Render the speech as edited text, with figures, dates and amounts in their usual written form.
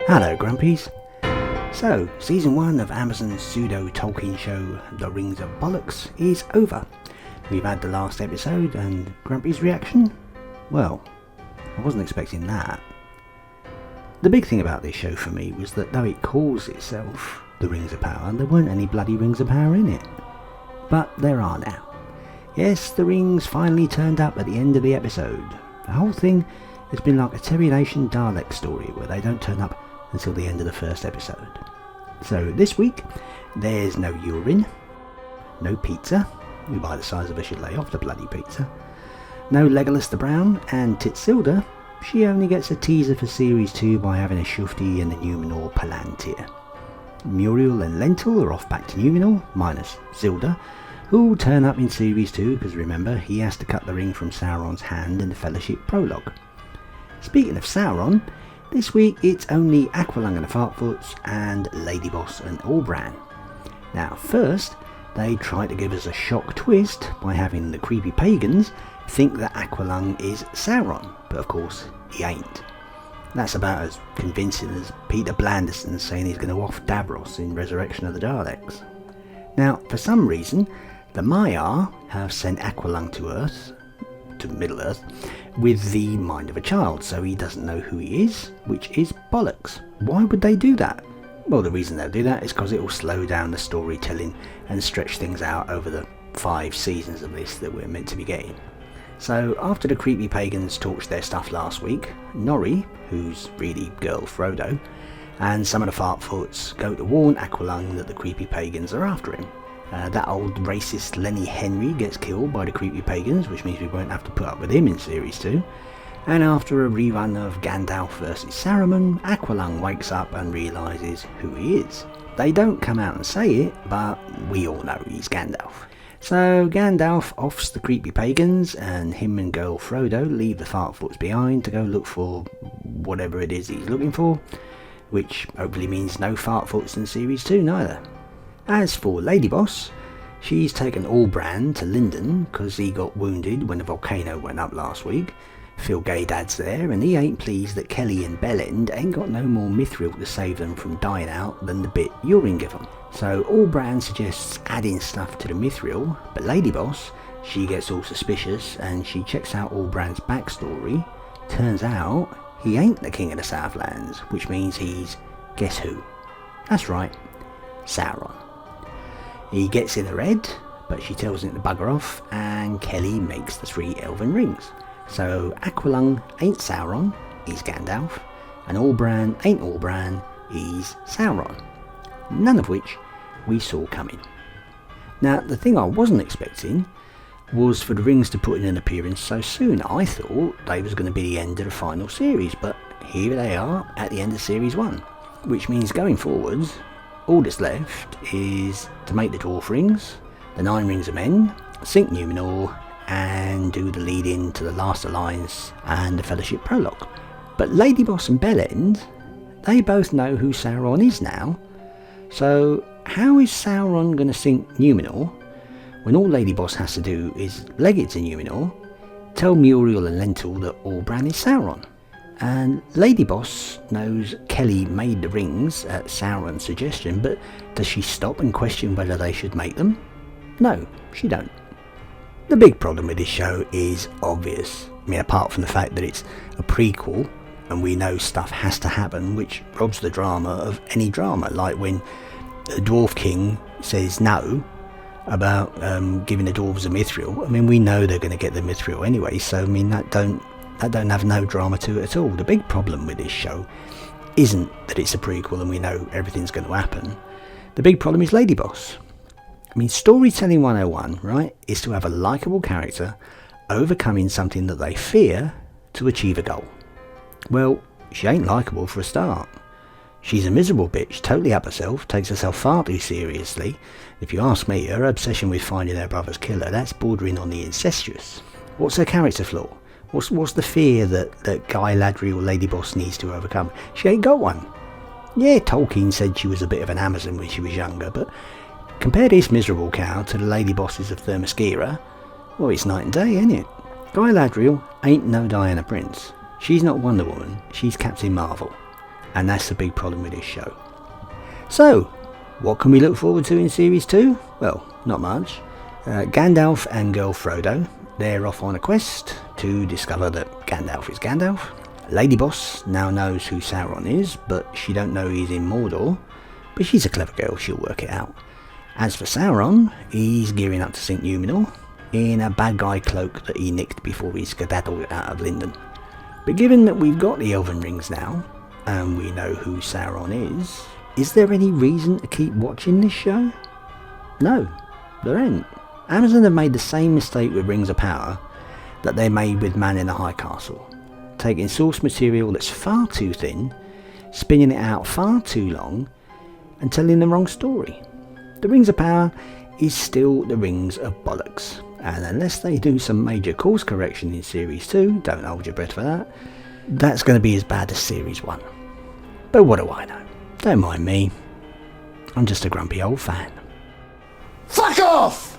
Hello Grumpies. So, season 1 of Amazon's pseudo-Tolkien show The Rings of Bollocks is over. We've had the last episode and Grumpy's reaction? Well, I wasn't expecting that. The big thing about this show for me was that though it calls itself The Rings of Power, there weren't any bloody Rings of Power in it. But there are now. Yes, the rings finally turned up at the end of the episode. The whole thing has been like a Terry Nation Dalek story where they don't turn up until the end of the first episode. So this week, there's no urine, no pizza, you by the size of her should lay off the bloody pizza, no Legolas the Brown, and Titsilda, she only gets a teaser for Series 2 by having a shufti in the Numenor Palantir. Muriel and Lentil are off back to Numenor, minus Zilda, who'll turn up in Series 2 because remember, he has to cut the ring from Sauron's hand in the Fellowship prologue. Speaking of Sauron, this week it's only Aqualung and the Fartfoots and Lady Boss and Allbran. Now first, they try to give us a shock twist by having the creepy pagans think that Aqualung is Sauron, but of course he ain't. That's about as convincing as Peter Blanderson saying he's going to off Davros in Resurrection of the Daleks. Now, for some reason, the Maiar have sent Aqualung to Earth, to Middle-earth, with the mind of a child, so he doesn't know who he is, which is bollocks. Why would they do that? Well, the reason they'll do that is because it will slow down the storytelling and stretch things out over the 5 seasons of this that we're meant to be getting. So, after the creepy pagans torched their stuff last week, Norri, who's really girl Frodo, and some of the Fartfoots go to warn Aqualung that the creepy pagans are after him. That old racist Lenny Henry gets killed by the creepy pagans, which means we won't have to put up with him in Series 2. And after a rerun of Gandalf vs Saruman, Aqualung wakes up and realises who he is. They don't come out and say it, but we all know he's Gandalf. So Gandalf offs the creepy pagans, and him and girl Frodo leave the Fartfoots behind to go look for whatever it is he's looking for, which hopefully means no Fartfoots in Series 2 neither. As for Lady Boss, she's taken Allbran to Lindon because he got wounded when the volcano went up last week. Phil Gaydad's there and he ain't pleased that Kelly and Bellend ain't got no more mithril to save them from dying out than the bit Urin give them. So Allbran suggests adding stuff to the mithril, but Lady Boss, she gets all suspicious and she checks out Allbran's backstory. Turns out he ain't the king of the Southlands, which means he's, guess who? That's right, Sauron. He gets in her head, but she tells him to bugger off, and Kelly makes the 3 elven rings. So Aqualung ain't Sauron, he's Gandalf, and Allbran ain't Allbran, he's Sauron. None of which we saw coming. Now, the thing I wasn't expecting was for the rings to put in an appearance so soon. I thought they was going to be the end of the final series, but here they are at the end of Series 1, which means going forwards, all that's left is to make the dwarf rings, the 9 rings of men, sink Numenor, and do the lead in to the Last Alliance and the Fellowship prologue. But Lady Boss and Bellend, they both know who Sauron is now, so how is Sauron going to sink Numenor when all Lady Boss has to do is leg it to Numenor, tell Muriel and Lentil that Allbran is Sauron? And Lady Boss knows Kelly made the rings at Sauron's suggestion, but does she stop and question whether they should make them? No, she don't. The big problem with this show is obvious. I mean, apart from the fact that it's a prequel and we know stuff has to happen, which robs the drama of any drama, like when the Dwarf King says no about giving the dwarves a mithril. I mean, we know they're going to get the mithril anyway, so I mean that don't have no drama to it at all. The big problem with this show isn't that it's a prequel and we know everything's going to happen. The big problem is Lady Boss. I mean, storytelling 101, right, is to have a likeable character overcoming something that they fear to achieve a goal. Well, she ain't likeable for a start. She's a miserable bitch, totally up herself, takes herself far too seriously. If you ask me, her obsession with finding her brother's killer, that's bordering on the incestuous. What's her character flaw? What's the fear that Guy Ladry or Lady Boss needs to overcome? She ain't got one. Yeah, Tolkien said she was a bit of an Amazon when she was younger, but compare this miserable cow to the Lady Bosses of Themyscira, well, it's night and day, ain't it? Guy Ladriel ain't no Diana Prince. She's not Wonder Woman, she's Captain Marvel. And that's the big problem with this show. So, what can we look forward to in Series 2? Well, not much. Gandalf and Girl Frodo, they're off on a quest to discover that Gandalf is Gandalf. Lady Boss now knows who Sauron is, but she don't know he's in Mordor. But she's a clever girl, she'll work it out. As for Sauron, he's gearing up to sink Numenor in a bad guy cloak that he nicked before he skedaddled out of Lindon. But given that we've got the Elven Rings now, and we know who Sauron is there any reason to keep watching this show? No, there ain't. Amazon have made the same mistake with Rings of Power that they made with Man in the High Castle, taking source material that's far too thin, spinning it out far too long, and telling the wrong story. The Rings of Power is still the Rings of Bollocks, and unless they do some major course correction in Series 2, don't hold your breath for that, that's going to be as bad as Series 1. But what do I know? Don't mind me. I'm just a grumpy old fan. Fuck off!